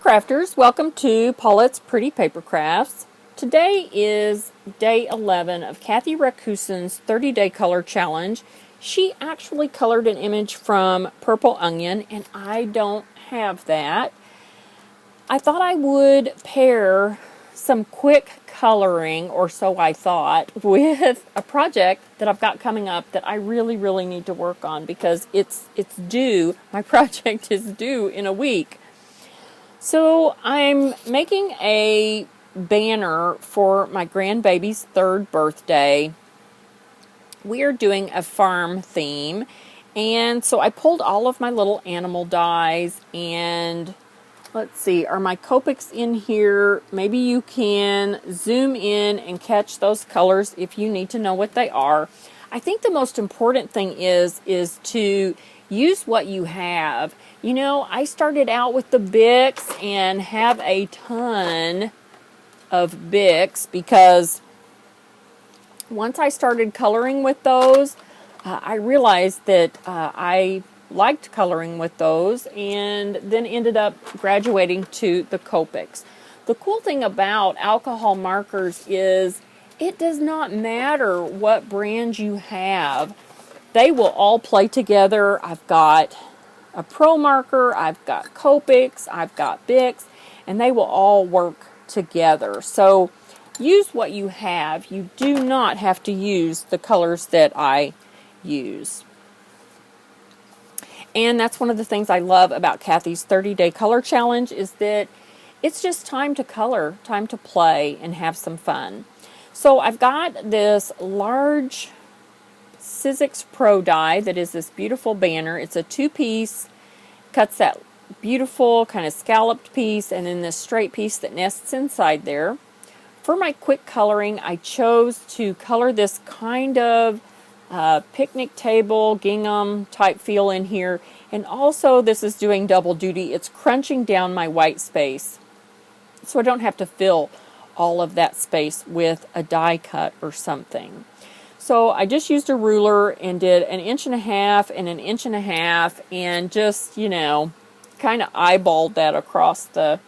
crafters, welcome to Paulette's Pretty Paper Crafts. Today is day 11 of Kathy Racoosin's 30-day color challenge. She actually colored an image from Purple Onion, and I don't have that. I thought I would pair some quick coloring, or so I thought, with a project that I've got coming up that I really need to work on because it's due. My project is due in a week. So I'm making a banner for my grandbaby's 3rd birthday. We are doing a farm theme, and so I pulled all of my little animal dies, and let's see, are my Copics in here? Maybe you can zoom in and catch those colors if you need to know what they are. I think the most important thing is to use what you have. You know, I started out with the Bics and have a ton of Bics because once I started coloring with those, I realized that I liked coloring with those, and then ended up graduating to the Copics. The cool thing about alcohol markers is it does not matter what brand you have. They will all play together. I've got a Pro marker, I've got Copics, I've got Bics, and they will all work together. So use what you have. You do not have to use the colors that I use. And that's one of the things I love about Kathy's 30-day color challenge is that it's just time to color, time to play, and have some fun. So I've got this large Sizzix Pro die that is this beautiful banner. It's a 2-piece, cuts that beautiful kind of scalloped piece, and then this straight piece that nests inside there. For my quick coloring, I chose to color this kind of picnic table, gingham type feel in here. And also this is doing double duty. It's crunching down my white space, so I don't have to fill all of that space with a die cut or something. So I just used a ruler and did 1.5 inches and 1.5 inches and just, you know, kind of eyeballed that across the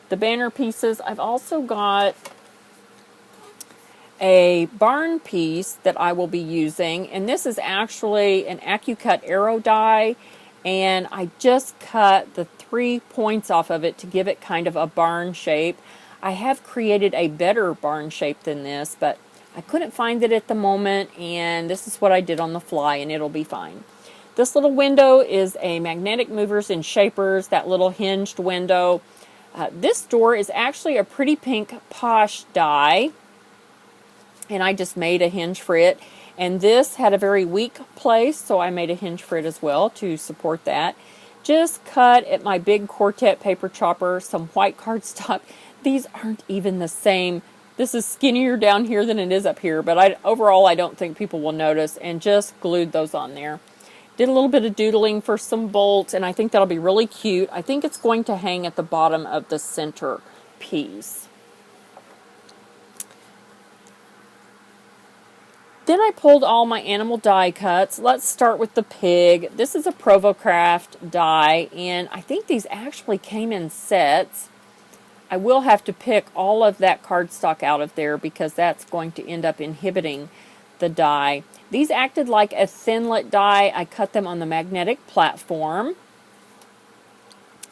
banner pieces. I've also got a barn piece that I will be using, and this is actually an AccuCut arrow die, and I just cut the 3 points off of it to give it kind of a barn shape. I have created a better barn shape than this, but I couldn't find it at the moment, and this is what I did on the fly, and it'll be fine. This little window is a magnetic movers and shapers, that little hinged window. This door is actually a Pretty Pink Posh die, and I just made a hinge for it. And this had a very weak place, so I made a hinge for it as well to support that. Just cut at my big Quartet paper chopper some white cardstock. These aren't even the same. This is skinnier down here than it is up here, but overall I don't think people will notice, and just glued those on there. Did a little bit of doodling for some bolts, and I think that'll be really cute. I think it's going to hang at the bottom of the center piece. Then I pulled all my animal die cuts. Let's start with the pig. This is a Provo Craft die, and I think these actually came in sets. I will have to pick all of that cardstock out of there because that's going to end up inhibiting the die. These acted like a Thinlit die. I cut them on the magnetic platform.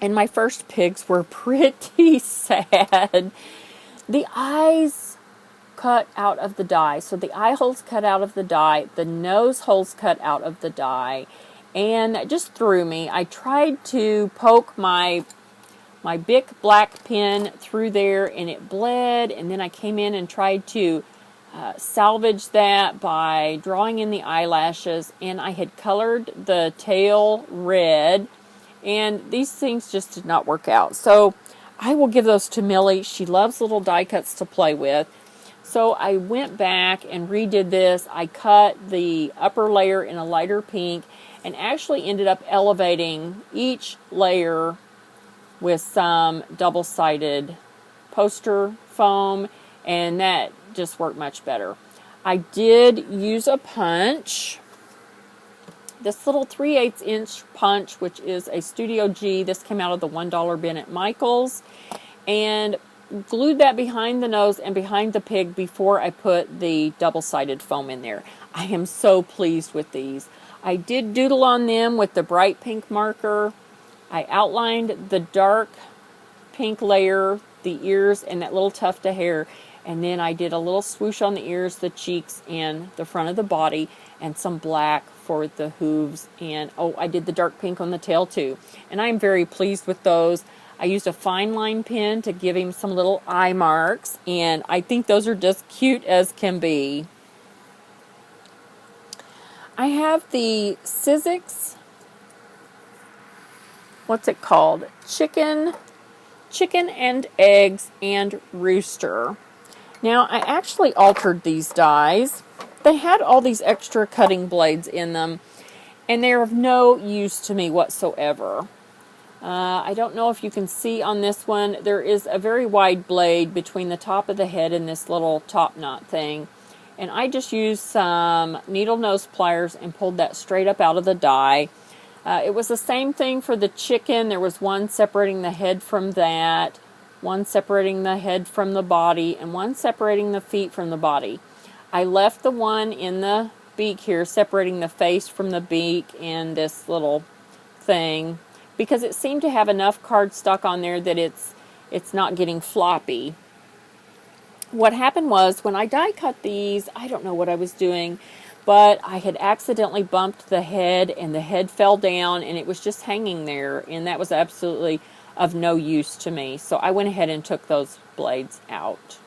And my first pigs were pretty sad. The eyes cut out of the die. So the eye holes cut out of the die, the nose holes cut out of the die, and it just threw me. I tried to poke my Bic black pen through there, and it bled, and then I came in and tried to salvage that by drawing in the eyelashes, and I had colored the tail red, and these things just did not work out. So I will give those to Millie. She loves little die cuts to play with. So I went back and redid this. I cut the upper layer in a lighter pink and actually ended up elevating each layer with some double-sided poster foam, and that just worked much better. I did use a punch this little 3/8 inch punch, which is a Studio G. This came out of the $1 bin at Michael's, and glued that behind the nose and behind the pig before I put the double-sided foam in there. I am so pleased with these. I did doodle on them with the bright pink marker. I outlined the dark pink layer, the ears, and that little tuft of hair. And then I did a little swoosh on the ears, the cheeks, and the front of the body, and some black for the hooves. And oh, I did the dark pink on the tail too. And I'm very pleased with those. I used a fine line pen to give him some little eye marks, and I think those are just cute as can be. I have the Sizzix, what's it called? Chicken and Eggs and Rooster. Now, I actually altered these dies. They had all these extra cutting blades in them, and they're of no use to me whatsoever. I don't know if you can see on this one, there is a very wide blade between the top of the head and this little top knot thing. And I just used some needle nose pliers and pulled that straight up out of the die. It was the same thing for the chicken. There was one separating the head from that, one separating the head from the body, and one separating the feet from the body. I left the one in the beak here separating the face from the beak and this little thing because it seemed to have enough cardstock on there that it's not getting floppy. What happened was when I die cut these, I don't know what I was doing, but I had accidentally bumped the head and the head fell down and it was just hanging there, and that was absolutely of no use to me. So I went ahead and took those blades out.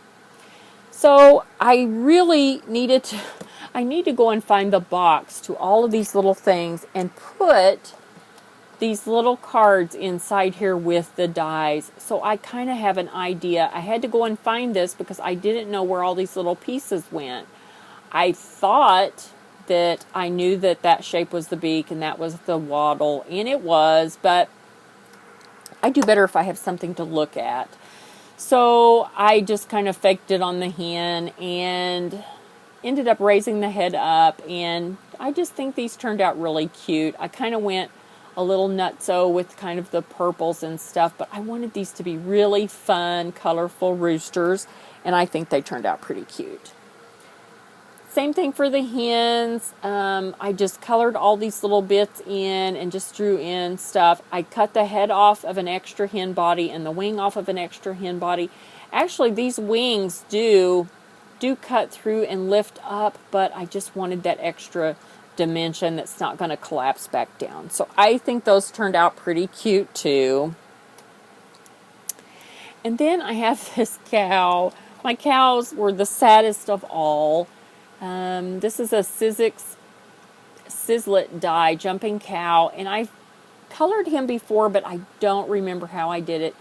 So I really need to go and find the box to all of these little things and put these little cards inside here with the dies. So I kind of have an idea. I had to go and find this because I didn't know where all these little pieces went. I thought that I knew that that shape was the beak and that was the waddle, and it was, but I do better if I have something to look at. So I just kind of faked it on the hen and ended up raising the head up, and I just think these turned out really cute. I kind of went a little nutso with kind of the purples and stuff, but I wanted these to be really fun, colorful roosters, and I think they turned out pretty cute. Same thing for the hens. I just colored all these little bits in and just drew in stuff. I cut the head off of an extra hen body and the wing off of an extra hen body. Actually, these wings do cut through and lift up, but I just wanted that extra dimension that's not going to collapse back down. So I think those turned out pretty cute too. And then I have this cow. My cows were the saddest of all. This is a Sizzix Sizzlit die, jumping cow, and I've colored him before, but I don't remember how I did it.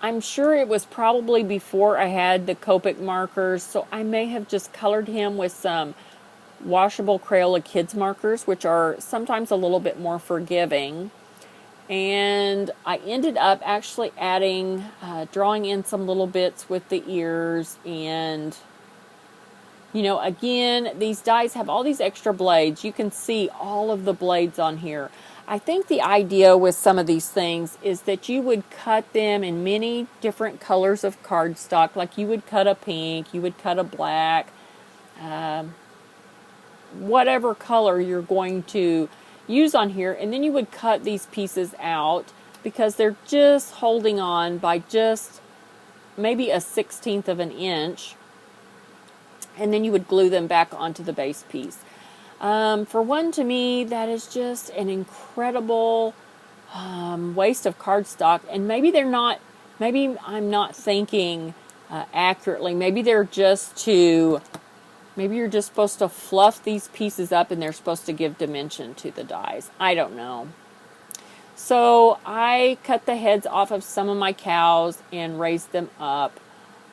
I'm sure it was probably before I had the Copic markers, so I may have just colored him with some washable Crayola Kids markers, which are sometimes a little bit more forgiving. And I ended up actually adding, drawing in some little bits with the ears, and you know, again, these dies have all these extra blades. You can see all of the blades on here. I think the idea with some of these things is that you would cut them in many different colors of cardstock. Like you would cut a pink, you would cut a black, whatever color you're going to use on here. And then you would cut these pieces out because they're just holding on by just maybe a 1/16 of an inch. And then you would glue them back onto the base piece. For one, to me, that is just an incredible waste of cardstock. And maybe they're not, maybe I'm not thinking accurately. Maybe they're just maybe you're just supposed to fluff these pieces up and they're supposed to give dimension to the dies. I don't know. So I cut the heads off of some of my cows and raised them up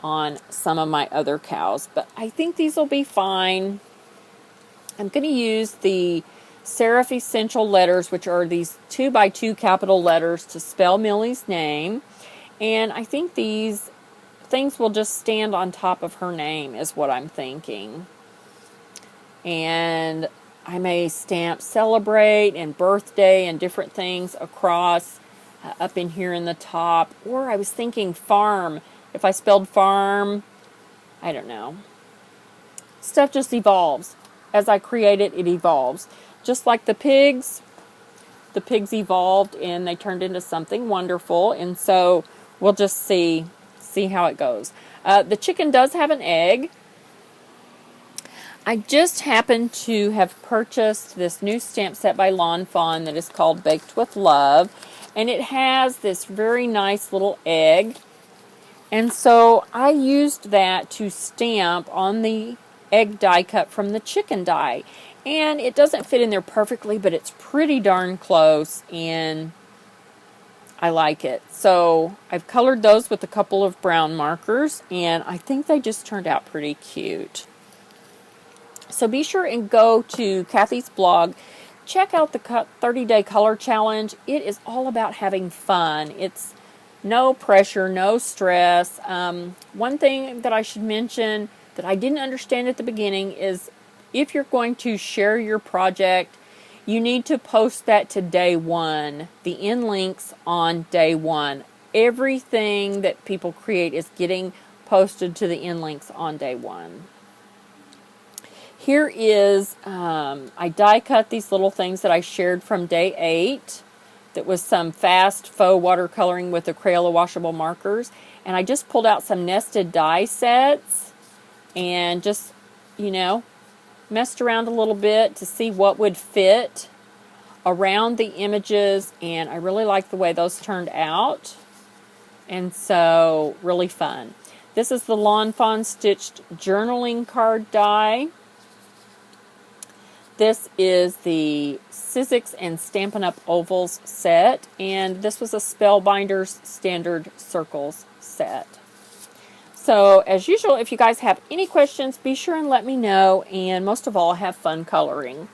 on some of my other cows, but I think these will be fine. I'm going to use the serif essential letters, which are these 2x2 capital letters, to spell Millie's name, and I think these things will just stand on top of her name is what I'm thinking. And I may stamp celebrate and birthday and different things across up in here in the top. Or I was thinking farm. If I spelled farm, I don't know. Stuff just evolves. As I create it, it evolves. Just like the pigs evolved and they turned into something wonderful. And so we'll just see how it goes. The chicken does have an egg. I just happened to have purchased this new stamp set by Lawn Fawn that is called Baked with Love. And it has this very nice little egg. And so I used that to stamp on the egg die cut from the chicken die. And it doesn't fit in there perfectly, but it's pretty darn close, and I like it. So I've colored those with a couple of brown markers, and I think they just turned out pretty cute. So be sure and go to Kathy's blog. Check out the 30-day color challenge. It is all about having fun. It's no pressure, no stress. One thing that I should mention that I didn't understand at the beginning is if you're going to share your project, you need to post that to day one. The end links on day one. Everything that people create is getting posted to the end links on day one. Here is, I die cut these little things that I shared from day 8. That was some fast faux watercoloring with the Crayola washable markers. And I just pulled out some nested die sets and just, messed around a little bit to see what would fit around the images. And I really like the way those turned out. And so, really fun. This is the Lawn Fawn Stitched Journaling Card die. This is the Sizzix and Stampin'UP Ovals set, and this was a Spellbinders Standard Circles set. So, as usual, if you guys have any questions, be sure and let me know, and most of all, have fun coloring.